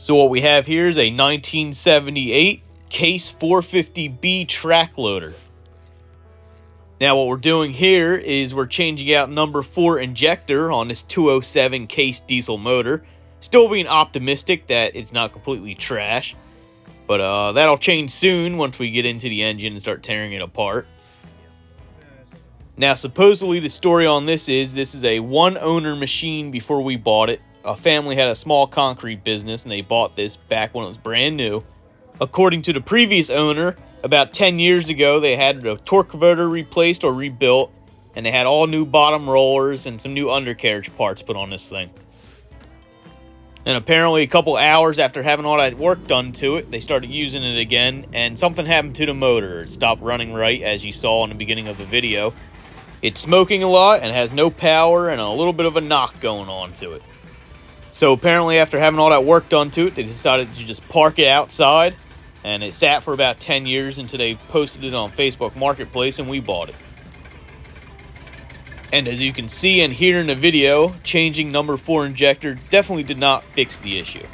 So what we have here is a 1978 Case 450B track loader. Now what we're doing here is we're changing out number 4 injector on this 207 Case diesel motor. Still being optimistic that it's not completely trash, but that'll change soon once we get into the engine and start tearing it apart. Now supposedly the story on this is a one-owner machine before we bought it. A family had a small concrete business and they bought this back when it was brand new. According to the previous owner, about 10 years ago they had a torque converter replaced or rebuilt, and they had all new bottom rollers and some new undercarriage parts put on this thing. And apparently a couple hours after having all that work done to it, they started using it again, and something happened to the motor. It stopped running right, as you saw in the beginning of the video. It's smoking a lot and has no power and a little bit of a knock going on to it. So apparently after having all that work done to it, they decided to just park it outside, and it sat for about 10 years until they posted it on Facebook Marketplace and we bought it. And as you can see and hear in the video, changing number 4 injector definitely did not fix the issue.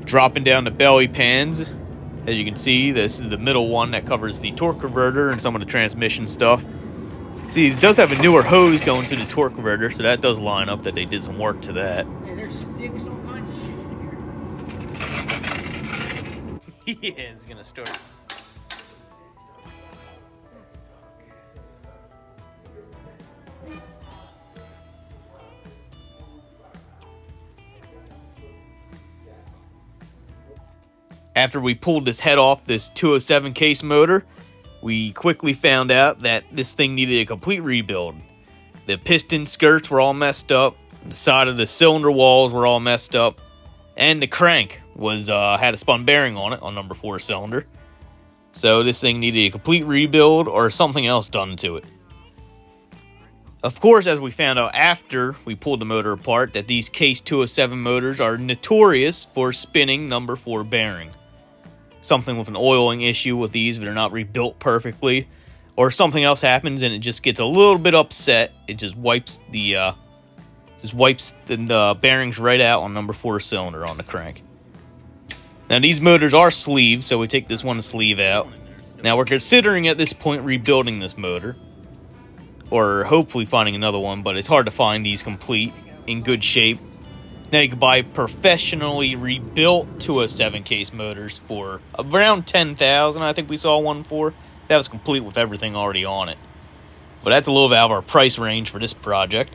Dropping down the belly pans, as you can see, this is the middle one that covers the torque converter and some of the transmission stuff. See, it does have a newer hose going to the torque converter, so that does line up that they did some work to that. And there's sticks, all kinds of shit in here. Yeah, it's gonna start. After we pulled this head off this 207 Case motor, we quickly found out that this thing needed a complete rebuild. The piston skirts were all messed up, the side of the cylinder walls were all messed up, and the crank was had a spun bearing on it on number 4 cylinder. So this thing needed a complete rebuild or something else done to it. Of course, as we found out after we pulled the motor apart, that these Case 207 motors are notorious for spinning number 4 bearing. Something with an oiling issue with these, if they're not rebuilt perfectly, or something else happens and it just gets a little bit upset, it just wipes the bearings right out on number 4 cylinder on the crank. Now these motors are sleeved, so we take this one sleeve out. Now we're considering at this point rebuilding this motor, or hopefully finding another one, but it's hard to find these complete, in good shape. Now you can buy professionally rebuilt 207 Case motors for around $10,000, I think we saw one for. That was complete with everything already on it. But that's a little bit out of our price range for this project.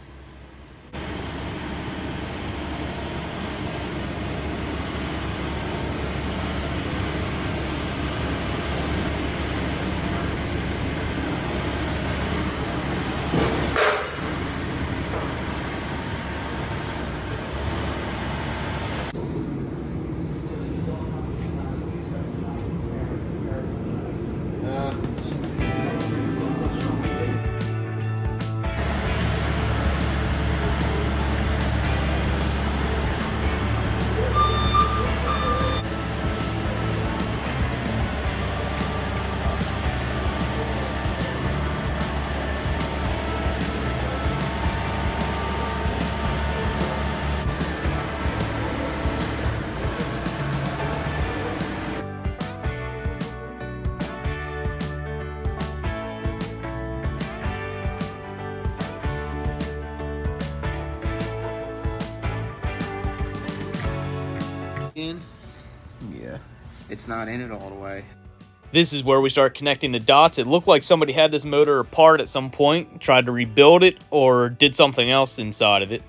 In? Yeah. It's not in it all the way. This is where we start connecting the dots. It looked like somebody had this motor apart at some point, tried to rebuild it, or did something else inside of it.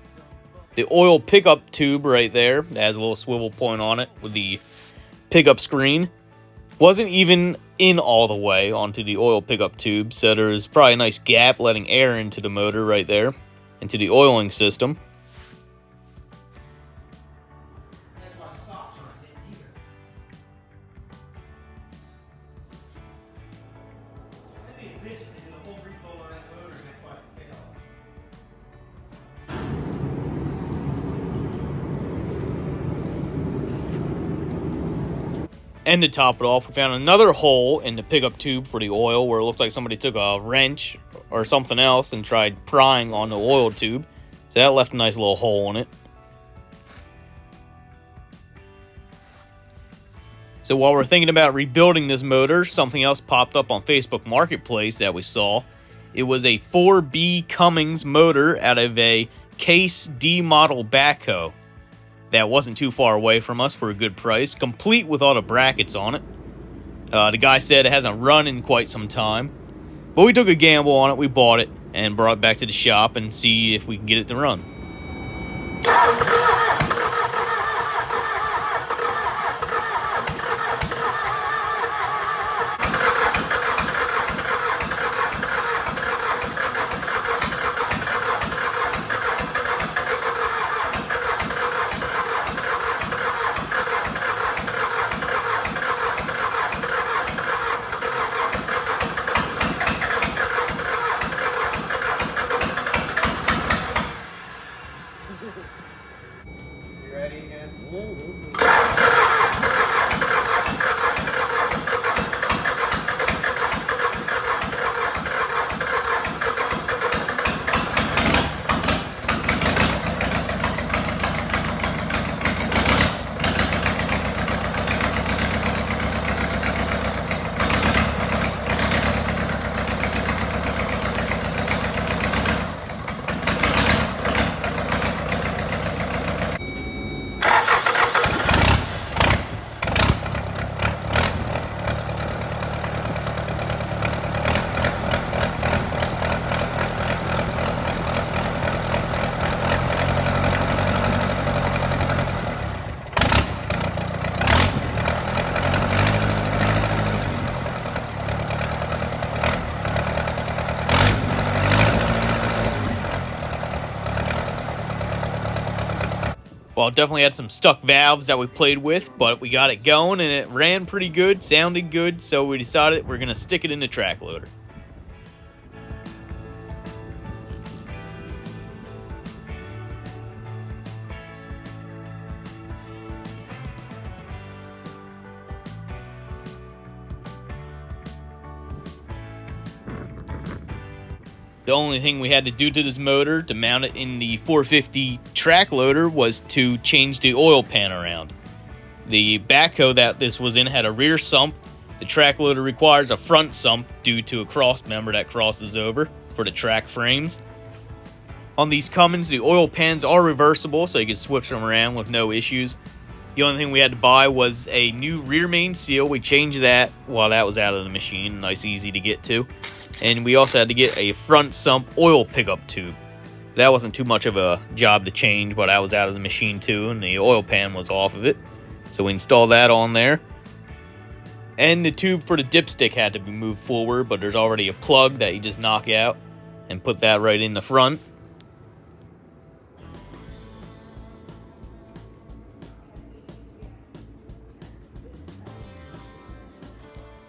The oil pickup tube right there, that has a little swivel point on it with the pickup screen, wasn't even in all the way onto the oil pickup tube, so there's probably a nice gap letting air into the motor right there, into the oiling system. And to top it off, we found another hole in the pickup tube for the oil where it looks like somebody took a wrench or something else and tried prying on the oil tube. So that left a nice little hole in it. So while we're thinking about rebuilding this motor, something else popped up on Facebook Marketplace that we saw. It was a 4B Cummings motor out of a Case D model backhoe that wasn't too far away from us for a good price, complete with all the brackets on it. The guy said it hasn't run in quite some time, but we took a gamble on it. We bought it and brought it back to the shop and see if we can get it to run. You ready again? Well, it definitely had some stuck valves that we played with, but we got it going and it ran pretty good, sounded good, so we decided we're going to stick it in the track loader. The only thing we had to do to this motor to mount it in the 450 track loader was to change the oil pan around. The backhoe that this was in had a rear sump. The track loader requires a front sump due to a cross member that crosses over for the track frames. On these Cummins, the oil pans are reversible, so you can switch them around with no issues. The only thing we had to buy was a new rear main seal. We changed that while that was out of the machine. Nice, easy to get to. And we also had to get a front sump oil pickup tube. That wasn't too much of a job to change, but I was out of the machine too, and the oil pan was off of it. So we installed that on there. And the tube for the dipstick had to be moved forward, but there's already a plug that you just knock out and put that right in the front.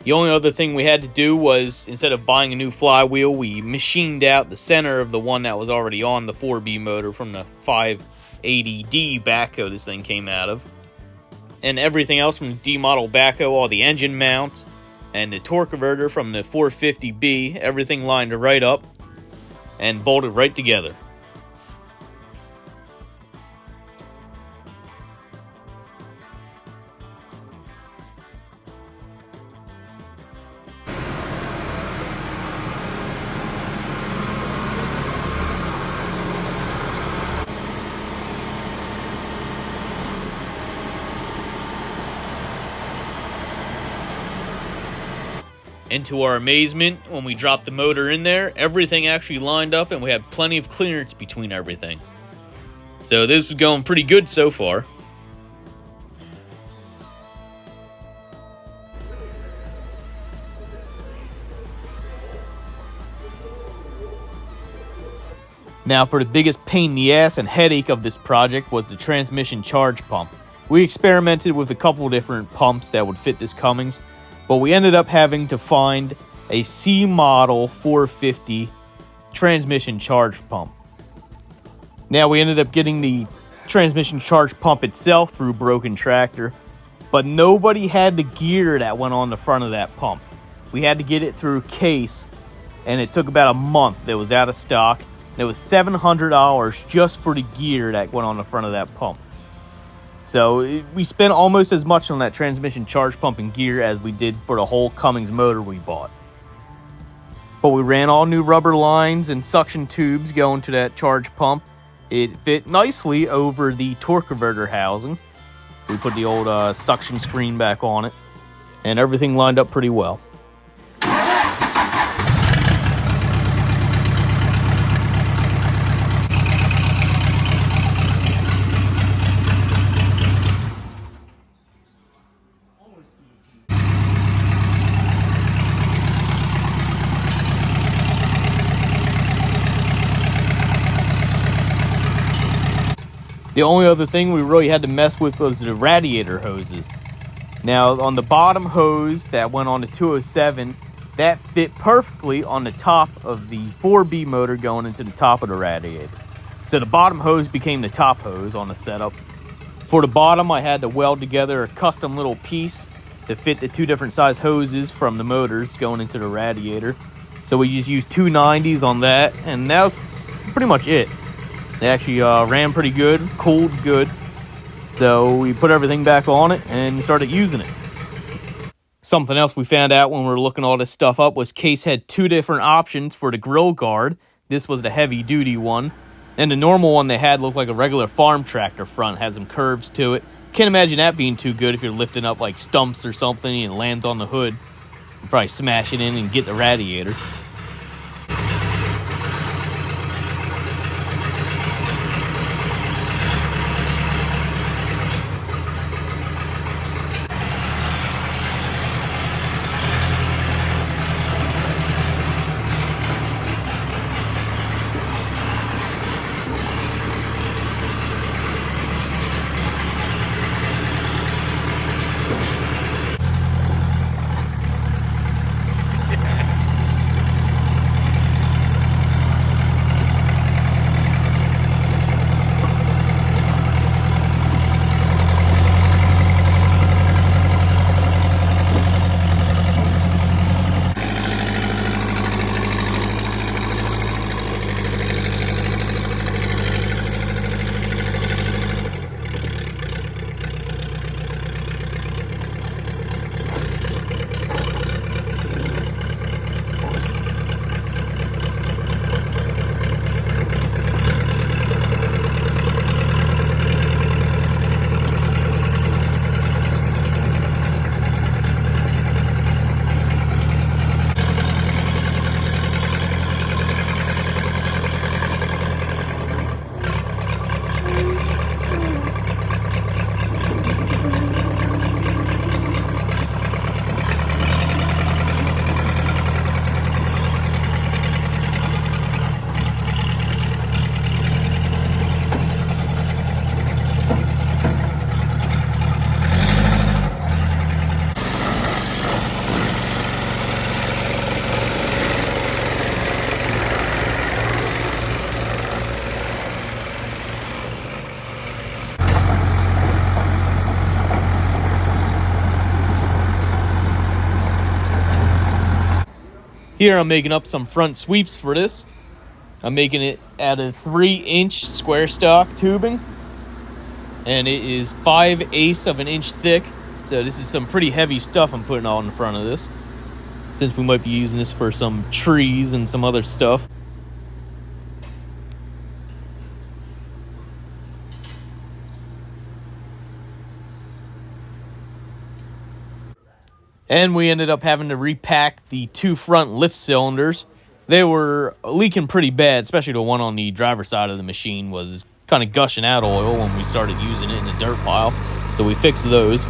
The only other thing we had to do was, instead of buying a new flywheel, we machined out the center of the one that was already on the 4B motor from the 580D backhoe this thing came out of. And everything else from the D model backhoe, all the engine mounts and the torque converter from the 450B, everything lined right up and bolted right together. And to our amazement, when we dropped the motor in there, everything actually lined up and we had plenty of clearance between everything. So this was going pretty good so far. Now for the biggest pain in the ass and headache of this project was the transmission charge pump. We experimented with a couple different pumps that would fit this Cummins, but we ended up having to find a C model 450 transmission charge pump. Now we ended up getting the transmission charge pump itself through Broken Tractor, but nobody had the gear that went on the front of that pump. We had to get it through Case, and it took about a month. It was out of stock, and it was $700 just for the gear that went on the front of that pump. So we spent almost as much on that transmission charge pump and gear as we did for the whole Cummings motor we bought. But we ran all new rubber lines and suction tubes going to that charge pump. It fit nicely over the torque converter housing. We put the old suction screen back on it, and everything lined up pretty well. The only other thing we really had to mess with was the radiator hoses. Now, on the bottom hose that went on the 207, that fit perfectly on the top of the 4B motor going into the top of the radiator. So the bottom hose became the top hose on the setup. For the bottom, I had to weld together a custom little piece to fit the two different size hoses from the motors going into the radiator. So we just used 290s on that, and that was pretty much it. They actually ran pretty good, cooled good. So we put everything back on it and started using it. Something else we found out when we were looking all this stuff up was Case had two different options for the grill guard. This was the heavy duty one. And the normal one they had looked like a regular farm tractor front, had some curves to it. Can't imagine that being too good if you're lifting up like stumps or something and it lands on the hood. You'll probably smash it in and get the radiator. Here I'm making up some front sweeps for this. I'm making it out of 3-inch square stock tubing. And it is 5/8 of an inch thick. So this is some pretty heavy stuff I'm putting on the front of this, since we might be using this for some trees and some other stuff. And we ended up having to repack the two front lift cylinders. They were leaking pretty bad, especially the one on the driver's side of the machine was kind of gushing out oil when we started using it in the dirt pile. So we fixed those.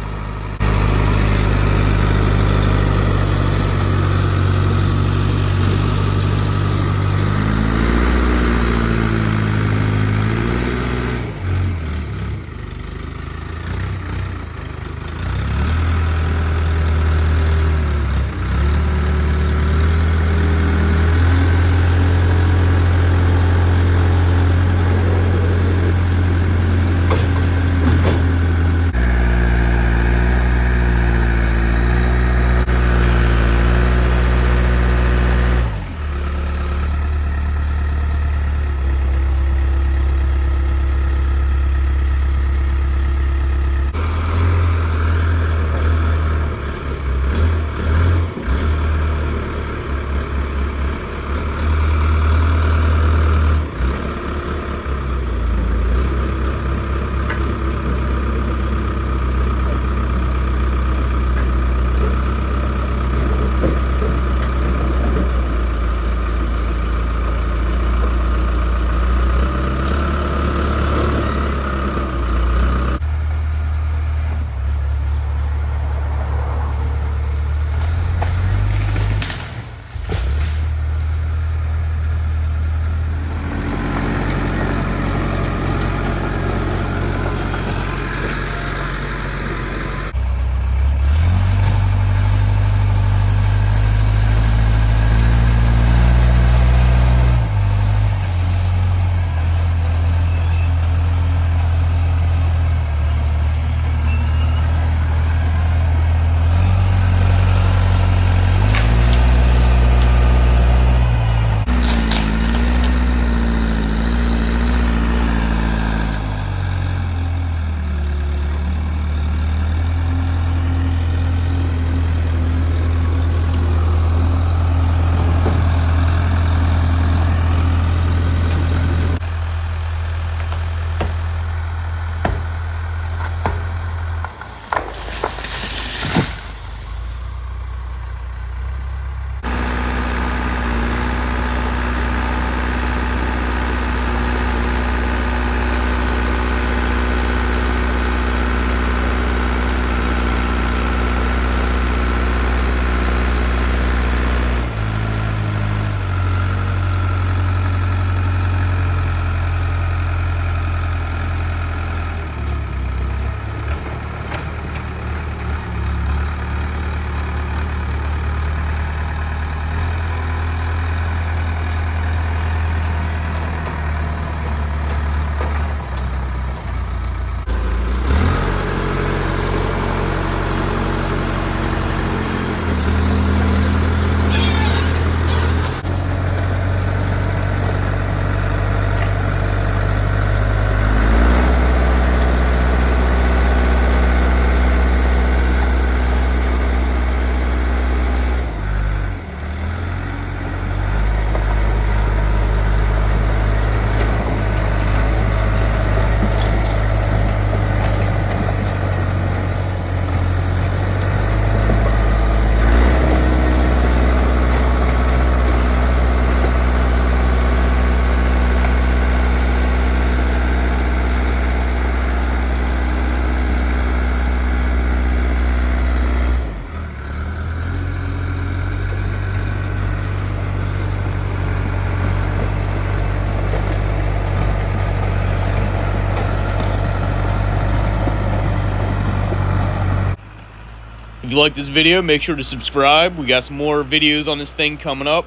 If you like this video, make sure to subscribe. We got some more videos on this thing coming up.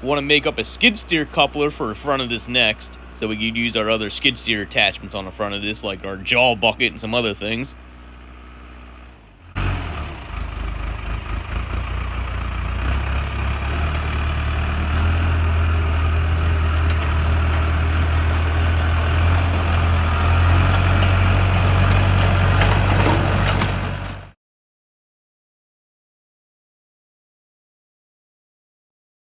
Want to make up a skid steer coupler for the front of this next, so we could use our other skid steer attachments on the front of this, like our jaw bucket and some other things.